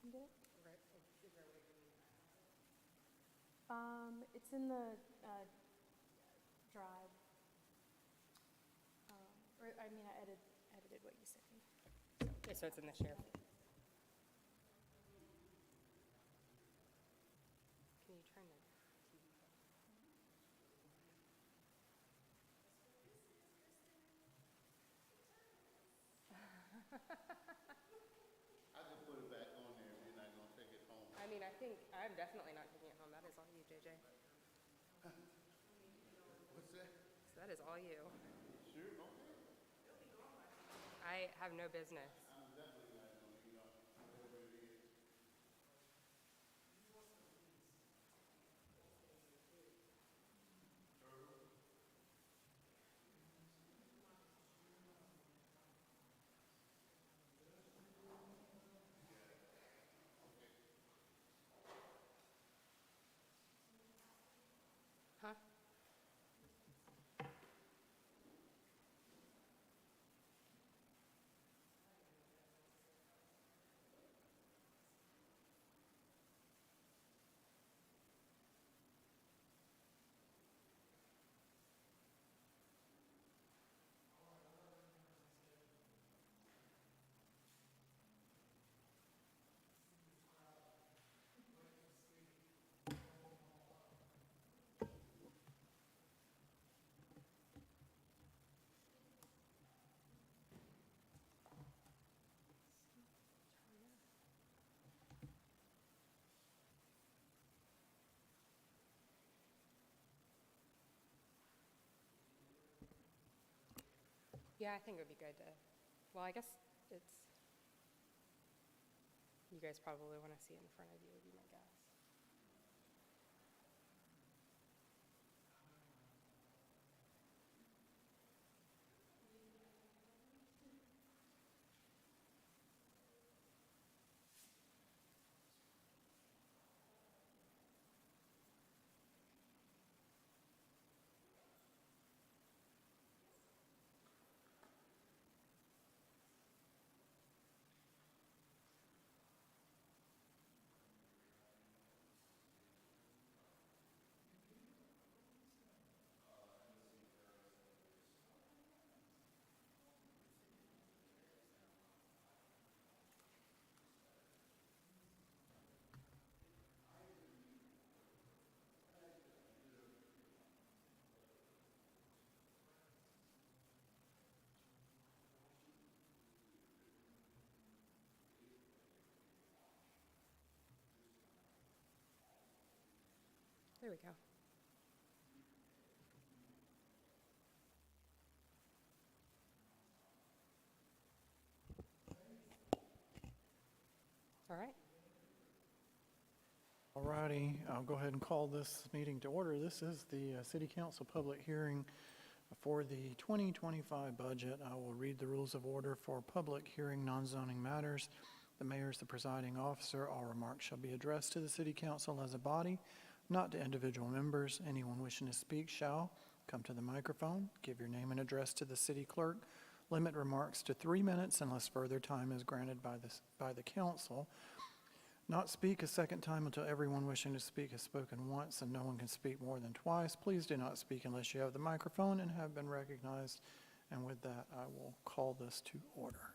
can get it. Right. Is there a way to read It's in the drive. I mean, I edited what you sent me. that? So it's in this year. Can you turn the TV off? I just put it back on there and then I'm gonna take it home. I mean, I think I'm definitely not taking it home. That is all you, JJ. What's that? So that is all you. Sure, okay. I have no business. I'm definitely not gonna, whatever it is. Huh? Yeah, I think it would be good to, well, I guess it's, you guys probably want to see it in front of you, would be my guess. There we go. All right. All righty, I'll go ahead and call this meeting to order. This is the City Council public hearing for the 2025 budget. I will read the rules of order for public hearing non-zoning matters. The mayor is the presiding officer. All remarks shall be addressed to the City Council as a body, not to individual members. Anyone wishing to speak shall come to the microphone, give your name and address to the city clerk. Limit remarks to 3 minutes unless further time is granted by the council. Not speak a second time until everyone wishing to speak has spoken once and no one can speak more than twice. Please do not speak unless you have the microphone and have been recognized. And with that, I will call this to order.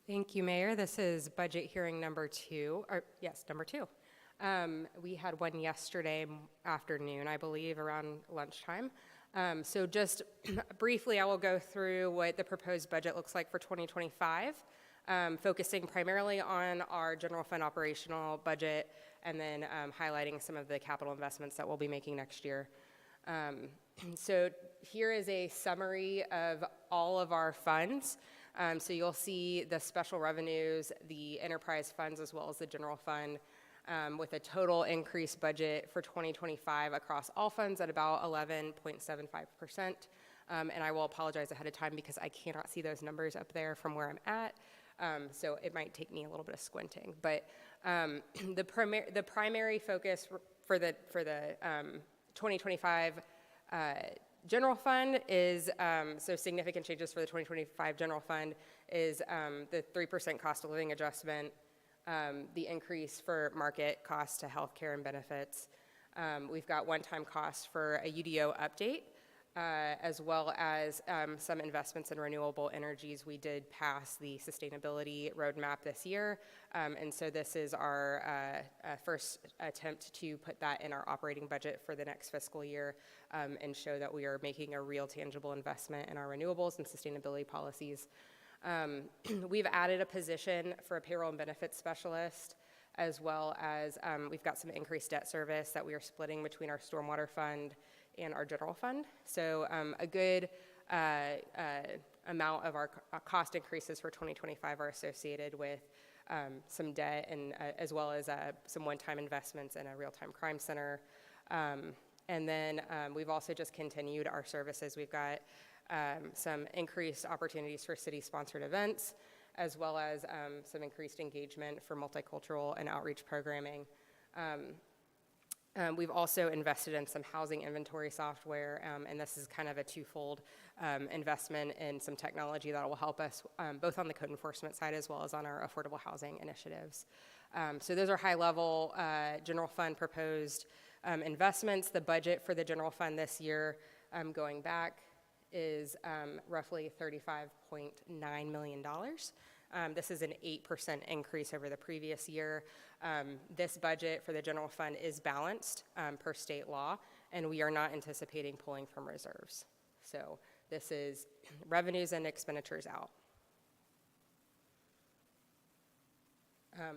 Thank you, Mayor. This is budget hearing number 2, or yes, number 2. We had one yesterday afternoon, I believe, around lunchtime. So just briefly, I will go through what the proposed budget looks like for 2025, focusing primarily on our general fund operational budget and then highlighting some of the capital investments that we'll be making next year. So here is a summary of all of our funds. So you'll see the special revenues, the enterprise funds, as well as the general fund, with a total increased budget for 2025 across all funds at about 11.75%. And I will apologize ahead of time because I cannot see those numbers up there from where I'm at. So it might take me a little bit of squinting. But the primary focus for the 2025 general fund is, so significant changes for the 2025 general fund is the 3% cost of living adjustment, the increase for market costs to healthcare and benefits. We've got one-time costs for a UDO update, as well as some investments in renewable energies. We did pass the sustainability roadmap this year, and so this is our first attempt to put that in our operating budget for the next fiscal year, and show that we are making a real tangible investment in our renewables and sustainability policies. We've added a position for a payroll and benefits specialist, as well as we've got some increased debt service that we are splitting between our stormwater fund and our general fund. So a good amount of our cost increases for 2025 are associated with some debt, and as well as some one-time investments in a real-time crime center. And then we've also just continued our services. We've got some increased opportunities for city-sponsored events, as well as some increased engagement for multicultural and outreach programming. We've also invested in some housing inventory software, and this is kind of a twofold investment in some technology that will help us both on the code enforcement side as well as on our affordable housing initiatives. So those are high-level general fund proposed investments. The budget for the general fund this year, going back, is roughly $35.9 million. This is an 8% increase over the previous year. This budget for the general fund is balanced per state law, and we are not anticipating pulling from reserves. So this is revenues and expenditures out.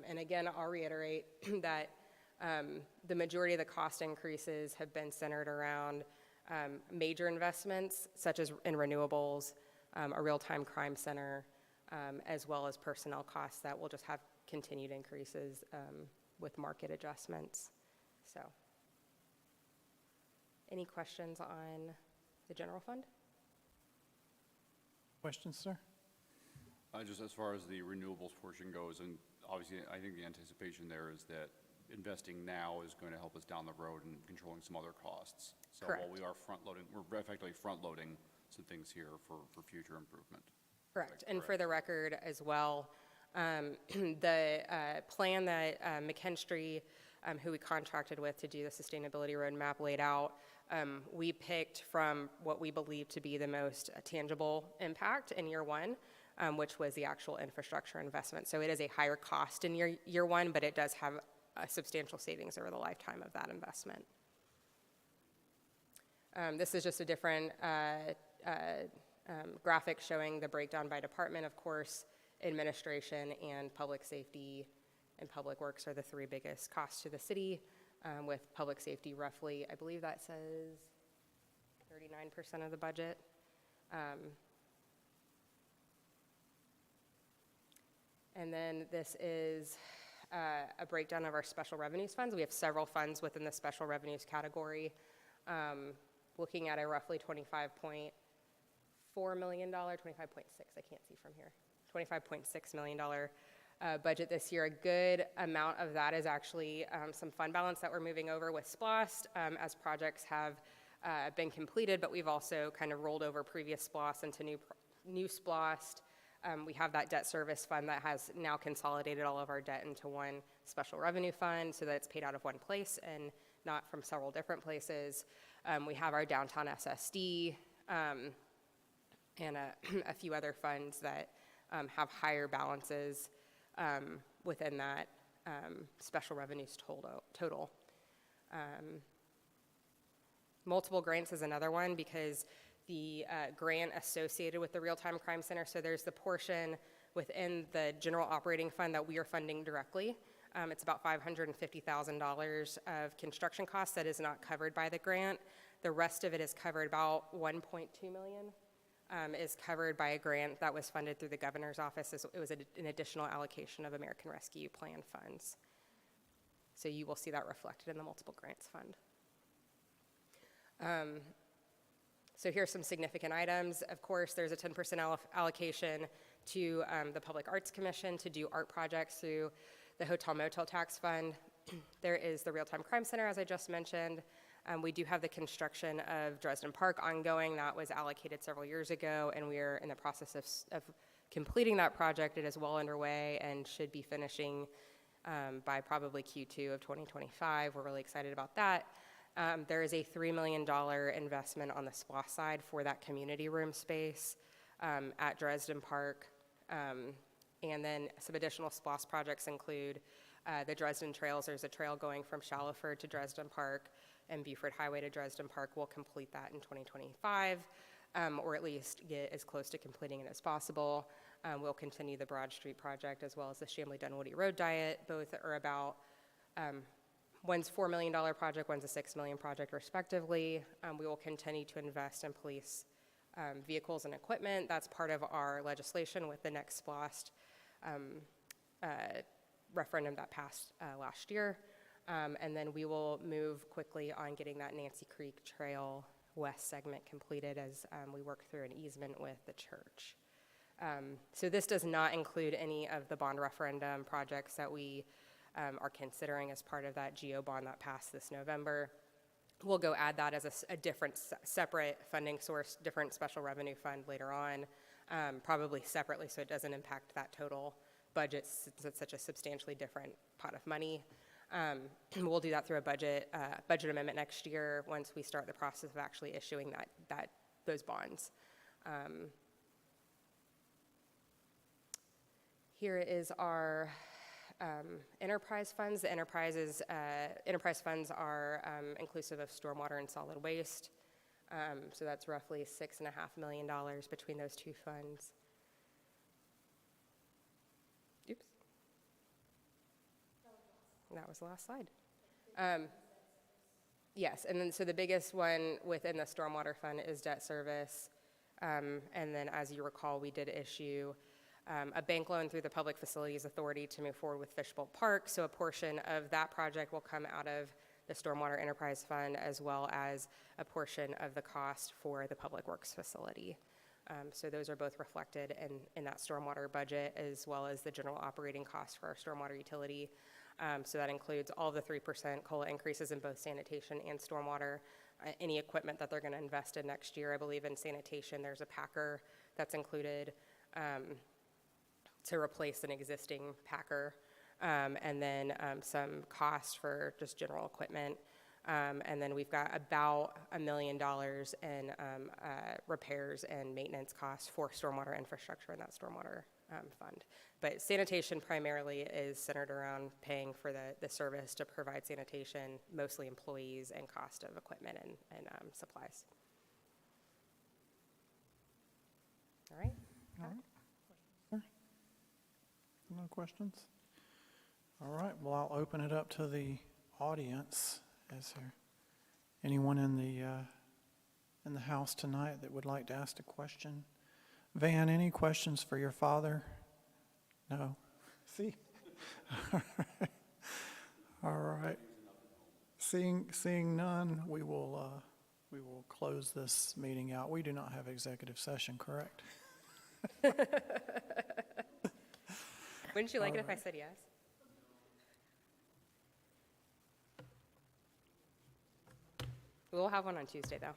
And again, I'll reiterate that the majority of the cost increases have been centered around major investments, such as in renewables, a real-time crime center, as well as personnel costs that will just have continued increases with market adjustments. So, any questions on the general fund? Questions, sir? Just as far as the renewables portion goes, and obviously I think the anticipation there is that investing now is going to help us down the road in controlling some other costs. So Correct. while we are front-loading, we're effectively front-loading some things here for future improvement. Correct. And for the record as well, the plan that McKinstry, who we contracted with to do the sustainability roadmap, laid out, we picked from what we believe to be the most tangible impact in year one, which was the actual infrastructure investment. So it is a higher cost in year one, but it does have substantial savings over the lifetime of that investment. This is just a different graphic showing the breakdown by department. Of course, administration and public safety and public works are the three biggest costs to the city, with public safety roughly, I believe that says 39% of the budget. And then this is a breakdown of our special revenues funds. We have several funds within the special revenues category, looking at a roughly $25.4 million, 25.6, I can't see from here, $25.6 million budget this year. A good amount of that is actually some fund balance that we're moving over with SPLOST as projects have been completed, but we've also kind of rolled over previous SPLOST into new SPLOST. We have that debt service fund that has now consolidated all of our debt into one special revenue fund so that it's paid out of one place and not from several different places. We have our downtown SSD and a few other funds that have higher balances within that special revenues total. Multiple grants is another one because the grant associated with the Real-Time Crime Center, so there's the portion within the general operating fund that we are funding directly. It's about $550,000 of construction costs that is not covered by the grant. The rest of it is covered, about $1.2 million is covered by a grant that was funded through the governor's office. It was an additional allocation of American Rescue Plan funds. So you will see that reflected in the multiple grants fund. So here's some significant items. Of course, there's a 10% allocation to the Public Arts Commission to do art projects through the Hotel Motel Tax Fund. There is the Real-Time Crime Center, as I just mentioned. We do have the construction of Dresden Park ongoing. That was allocated several years ago, and we are in the process of completing that project. It is well underway and should be finishing by probably Q2 of 2025. We're really excited about that. There is a $3 million investment on the SPLOST side for that community room space at Dresden Park. And then some additional SPLOST projects include the Dresden Trails. There's a trail going from Shallowford to Dresden Park and Buford Highway to Dresden Park. We'll complete that in 2025, or at least get as close to completing it as possible. We'll continue the Broad Street project as well as the Chamblee Dunwoody Road Diet. Both are about, one's $4 million project, one's a $6 million project respectively. We will continue to invest in police vehicles and equipment. That's part of our legislation with the next SPLOST referendum that passed last year. And then we will move quickly on getting that Nancy Creek Trail West segment completed as we work through an easement with the church. So this does not include any of the bond referendum projects that we are considering as part of that GEO bond that passed this November. We'll go add that as a different separate funding source, different special revenue fund later on, probably separately so it doesn't impact that total budget since it's such a substantially different pot of money. We'll do that through a budget amendment next year once we start the process of actually issuing those bonds. Here is our enterprise funds. The enterprise funds are inclusive of stormwater and solid waste. So that's roughly $6.5 million between those two funds. Oops. That was the last slide. Yes, and then so the biggest one within the stormwater fund is debt service. And then as you recall, we did issue a bank loan through the Public Facilities Authority to move forward with Fishbowl Park. So a portion of that project will come out of the Stormwater Enterprise Fund as well as a portion of the cost for the Public Works facility. So those are both reflected in that stormwater budget as well as the general operating costs for our stormwater utility. So that includes all the 3% COLA increases in both sanitation and stormwater, any equipment that they're going to invest in next year. I believe in sanitation there's a packer that's included to replace an existing packer, and then some cost for just general equipment. And then we've got about $1 million in repairs and maintenance costs for stormwater infrastructure in that stormwater fund. But sanitation primarily is centered around paying for the service to provide sanitation, mostly employees, and cost of equipment and supplies. All right. All right. No questions? All right, well, I'll open it up to the audience. Is there anyone in the house tonight that would like to ask a question? Van, any questions for your father? No? See? All right. Seeing none, we will close this meeting out. We do not have executive session, correct? Wouldn't you like it if I said yes? We'll have one on Tuesday, though.